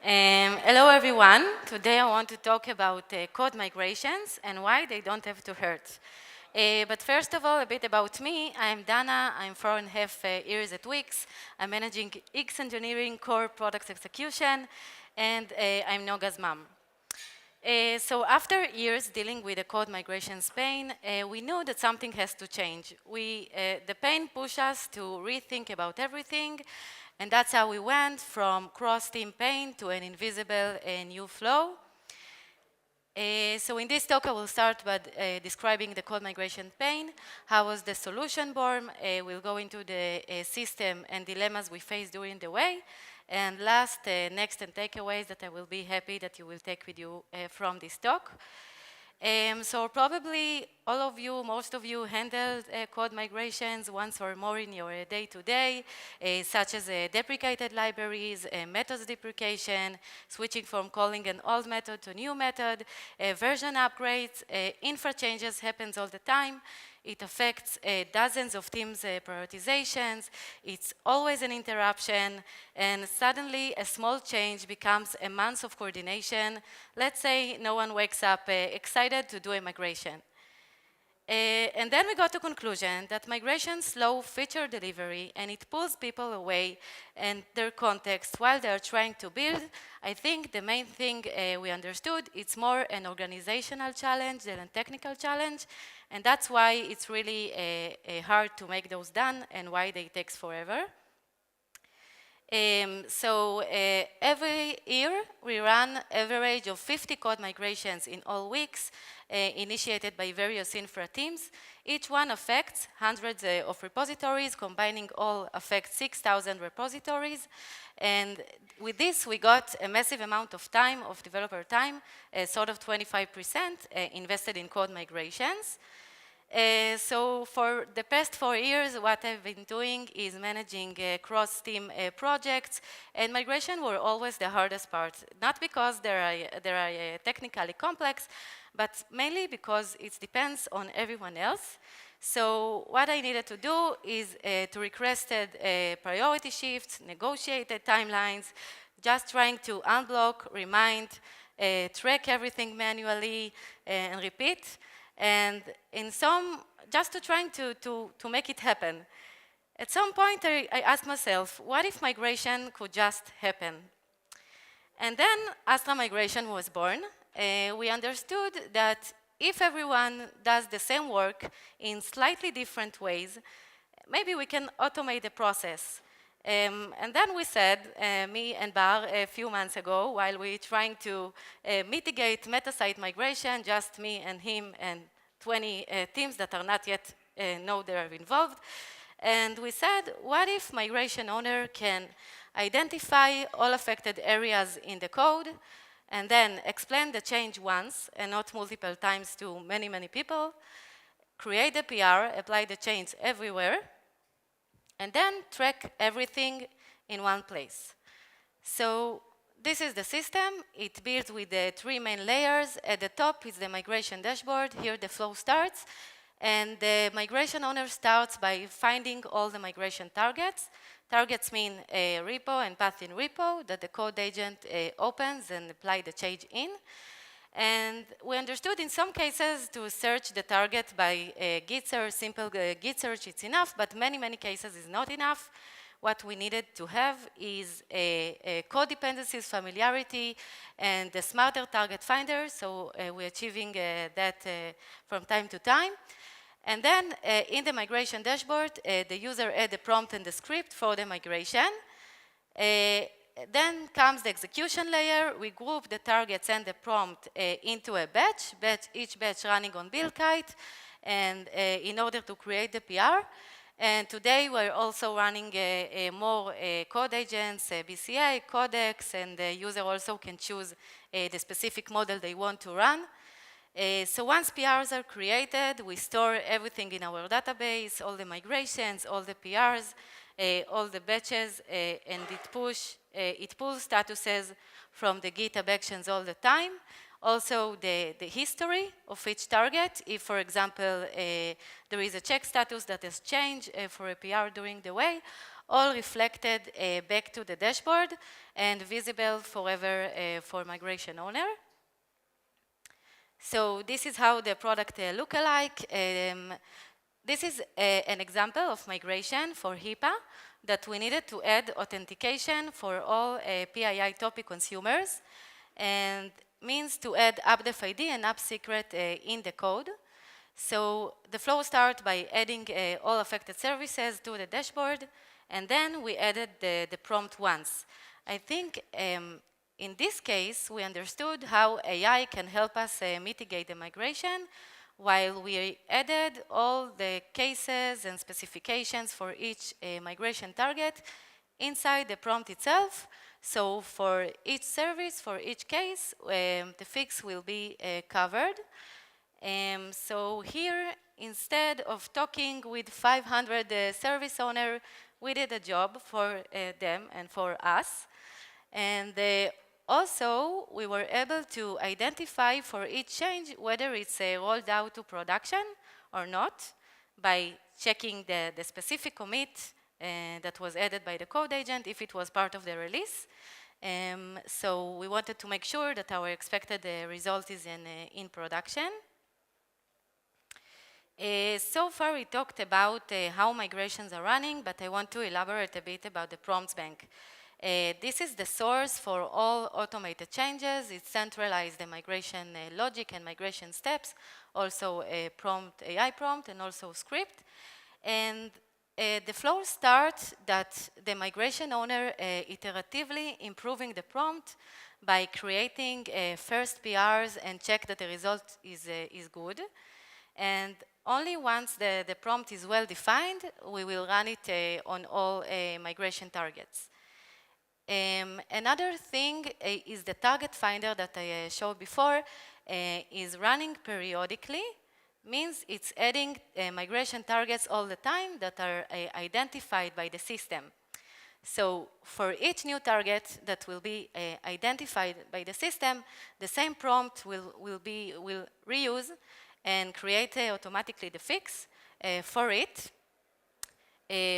Hello everyone. Today I want to talk about code migrations and why they don't have to hurt. But first of all, a bit about me. I'm Dana. I'm 4.5 years at Wix. I'm managing X engineering, core product execution, and I'm Noga's mom. So after years dealing with the code migrations pain, we knew that something has to change. The pain pushed us to rethink about everything, and that's how we went from cross-team pain to an invisible new flow. So in this talk, I will start by describing the code migration pain. How was the solution born? We'll go into the system and dilemmas we faced during the way. And last, next and takeaways that I will be happy that you will take with you from this talk. So probably all of you, most of you handled code migrations once or more in your day-to-day, such as deprecated libraries, methods deprecation, switching from calling an old method to new method, version upgrades, infra changes happens all the time. It affects dozens of teams' prioritizations. It's always an interruption, and suddenly a small change becomes a month of coordination. Let's say no one wakes up excited to do a migration. And then we got to conclusion that migration slow feature delivery and it pulls people away and their context while they're trying to build. I think the main thing we understood, it's more an organizational challenge than a technical challenge, and that's why it's really hard to make those done and why they takes forever. Every year we run average of 50 code migrations in all weeks, initiated by various infra teams. Each one affects hundreds of repositories, combining all affects 6,000 repositories. And with this, we got a massive amount of time, of developer time, sort of 25% invested in code migrations. So for the past 4 years, what I've been doing is managing cross-team projects, and migration were always the hardest part. Not because they are technically complex, but mainly because it depends on everyone else. So what I needed to do is to request priority shifts, negotiated timelines, just trying to unblock, remind, track everything manually, and repeat. And in some, just to trying to make it happen. At some point, I asked myself, what if migration could just happen? And then Astra Migration was born. We understood that if everyone does the same work in slightly different ways, maybe we can automate the process. And then we said, me and Bar, a few months ago, while we were trying to mitigate meta-site migration, just me and him and 20 teams that are not yet know they are involved. And we said, what if migration owner can identify all affected areas in the code and then explain the change once and not multiple times to many, many people, create the PR, apply the change everywhere, and then track everything in one place. So this is the system. It builds with the 3 main layers. At the top is the migration dashboard. Here the flow starts. And the migration owner starts by finding all the migration targets. Targets mean a repo and path in repo that the code agent opens and apply the change in. And we understood in some cases to search the target by git search, simple git search, it's enough, but many, many cases is not enough. What we needed to have is a code dependencies familiarity and a smarter target finder, so we're achieving that from time to time. And then in the migration dashboard, the user add the prompt and the script for the migration. Then comes the execution layer. We group the targets and the prompt into a batch, each batch running on build-kite, and in order to create the PR. And today we're also running more code agents, BCA, codecs, and the user also can choose the specific model they want to run. So once PRs are created, we store everything in our database, all the migrations, all the PRs, all the batches, and it pulls statuses from the GitHub actions all the time. Also, the history of each target. If, for example, there is a check status that has changed for a PR during the way, all reflected back to the dashboard and visible forever for migration owner. So this is how the product look alike. This is an example of migration for HIPAA that we needed to add authentication for all PII topic consumers, and means to add app-def ID and app secret in the code. So the flow starts by adding all affected services to the dashboard, and then we added the prompt once. I think in this case, we understood how AI can help us mitigate the migration, while we added all the cases and specifications for each migration target inside the prompt itself. So for each service, for each case, the fix will be covered. So here, instead of talking with 500 service owners, we did a job for them and for us. And also, we were able to identify for each change whether it's rolled out to production or not by checking the specific commit that was added by the code agent if it was part of the release. So we wanted to make sure that our expected result is in production. So far we talked about how migrations are running, but I want to elaborate a bit about the prompts bank. This is the source for all automated changes. It centralizes the migration logic and migration steps, also a prompt, AI prompt, and also script. And the flow starts that the migration owner iteratively improving the prompt by creating first PRs and check that the result is good. And only once the prompt is well defined, we will run it on all migration targets. Another thing is the target finder that I showed before is running periodically, means it's adding migration targets all the time that are identified by the system. So for each new target that will be identified by the system, the same prompt will reuse and create automatically the fix for it.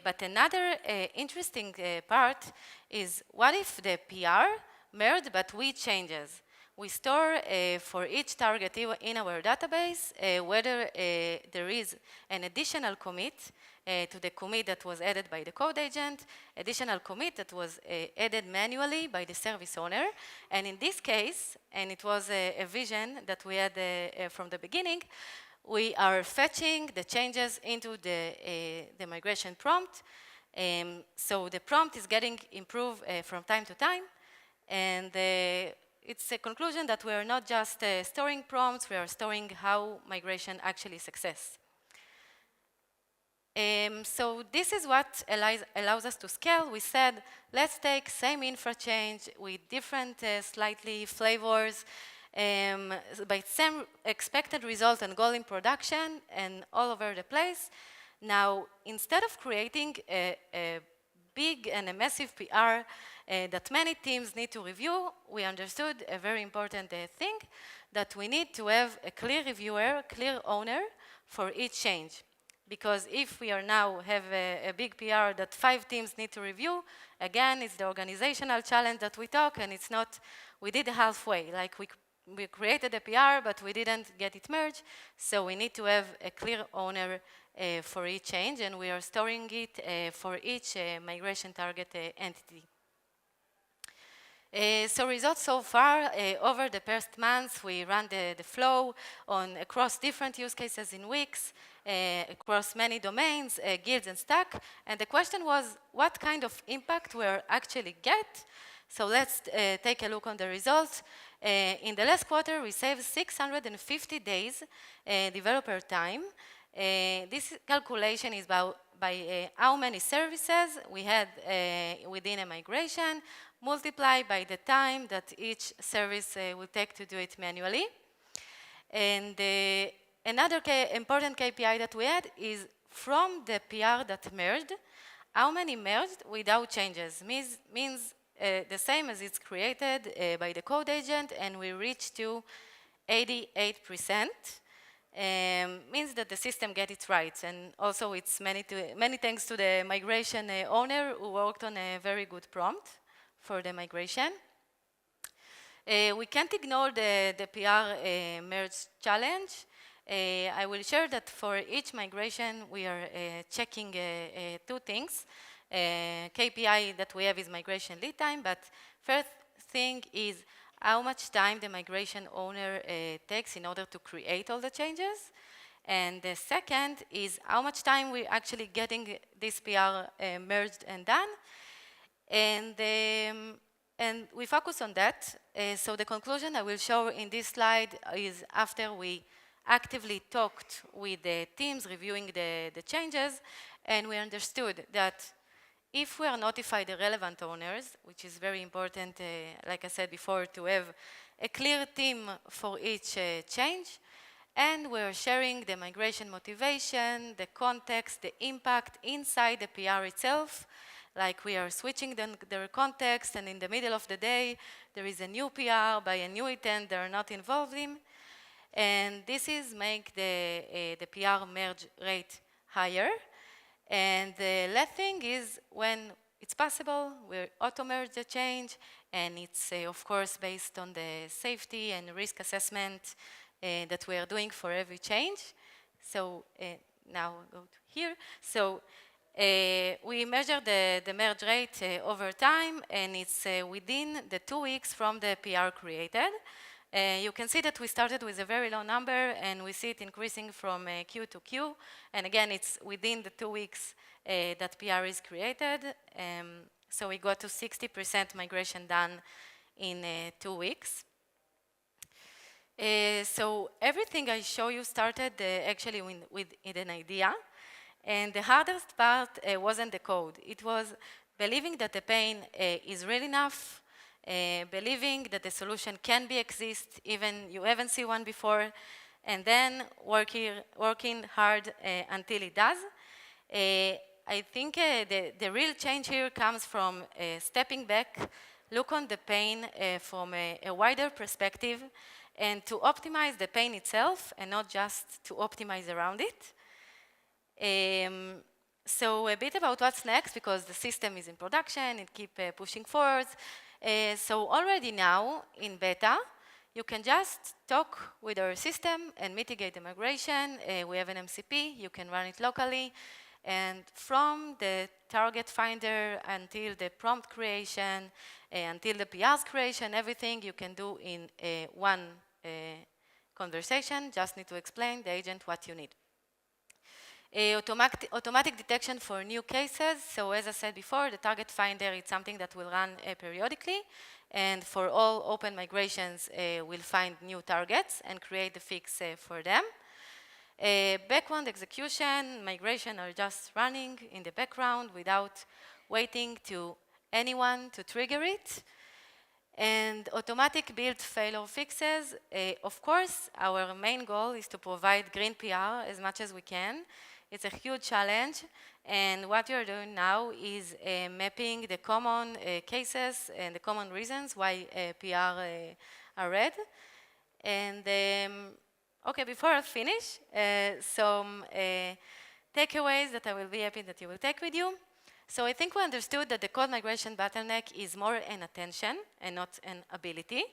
But another interesting part is what if the PR merged but with changes? We store for each target in our database whether there is an additional commit to the commit that was added by the code agent, additional commit that was added manually by the service owner. And in this case, and it was a vision that we had from the beginning, we are fetching the changes into the migration prompt. So the prompt is getting improved from time to time. And it's a conclusion that we are not just storing prompts, we are storing how migration actually success. So this is what allows us to scale. We said, let's take same infra change with different slightly flavors, by same expected result and goal in production and all over the place. Now, instead of creating a big and a massive PR that many teams need to review, we understood a very important thing, that we need to have a clear reviewer, clear owner for each change. Because if we are now have a big PR that 5 teams need to review, again, it's the organizational challenge that we talk, and it's not, we did halfway, like we created a PR, but we didn't get it merged, so we need to have a clear owner for each change, and we are storing it for each migration target entity. So results so far, over the past months, we ran the flow across different use cases in weeks, across many domains, guilds and stack, and the question was, what kind of impact we actually get? So let's take a look on the results. In the last quarter, we saved 650 days developer time. This calculation is by how many services we had within a migration, multiplied by the time that each service will take to do it manually. And another important KPI that we had is from the PR that merged, how many merged without changes. Means the same as it's created by the code agent, and we reach to 88%, means that the system gets it right. And also it's many thanks to the migration owner who worked on a very good prompt for the migration. We can't ignore the PR merge challenge. I will share that for each migration, we are checking two things. KPI that we have is migration lead time, but first thing is how much time the migration owner takes in order to create all the changes. And the second is how much time we're actually getting this PR merged and done. And we focus on that. So the conclusion I will show in this slide is after we actively talked with the teams reviewing the changes, and we understood that if we are notified the relevant owners, which is very important, like I said before, to have a clear team for each change, and we're sharing the migration motivation, the context, the impact inside the PR itself, like we are switching their context, and in the middle of the day, there is a new PR by a new intent they're not involved in. And this is make the PR merge rate higher. And the last thing is when it's possible, we auto-merge the change, and it's of course based on the safety and risk assessment that we are doing for every change. So now go to here. So we measure the merge rate over time, and it's within the 2 weeks from the PR created. You can see that we started with a very low number, and we see it increasing from Q to Q. And again, it's within the 2 weeks that PR is created. So we got to 60% migration done in 2 weeks. So everything I show you started actually with an idea. And the hardest part wasn't the code. It was believing that the pain is real enough, believing that the solution can exist, even you haven't seen one before, and then working hard until it does. I think the real change here comes from stepping back, look on the pain from a wider perspective, and to optimize the pain itself and not just to optimize around it. So a bit about what's next, because the system is in production, it keeps pushing forward. So already now in beta, you can just talk with our system and mitigate the migration. We have an MCP, you can run it locally. And from the target finder until the prompt creation, until the PR's creation, everything you can do in one conversation. Just need to explain the agent what you need. Automatic detection for new cases. So as I said before, the target finder is something that will run periodically. And for all open migrations, we'll find new targets and create the fix for them. Background execution, migration are just running in the background without waiting to anyone to trigger it. And automatic build failure fixes. Of course, our main goal is to provide green PR as much as we can. It's a huge challenge, and what we are doing now is mapping the common cases and the common reasons why PR are red. And okay, before I finish, some takeaways that I will be happy that you will take with you. So I think we understood that the code migration bottleneck is more an attention and not an ability.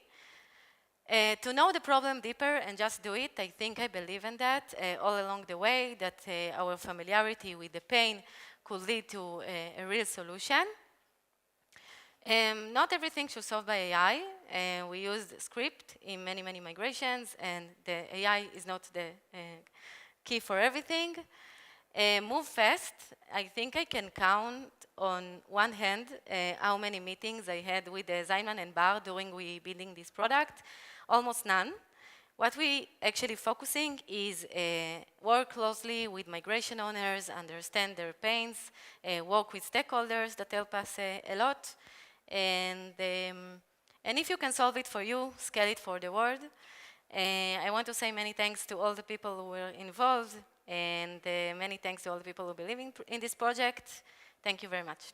To know the problem deeper and just do it, I think I believe in that all along the way, that our familiarity with the pain could lead to a real solution. Not everything should solve by AI. We use script in many migrations, and the AI is not the key for everything. Move fast. I think I can count on one hand how many meetings I had with Zayman and Bar during we building this product. Almost none. What we actually focusing is work closely with migration owners, understand their pains, work with stakeholders that help us a lot. And if you can solve it for you, scale it for the world. I want to say many thanks to all the people who were involved, and many thanks to all the people who believe in this project. Thank you very much.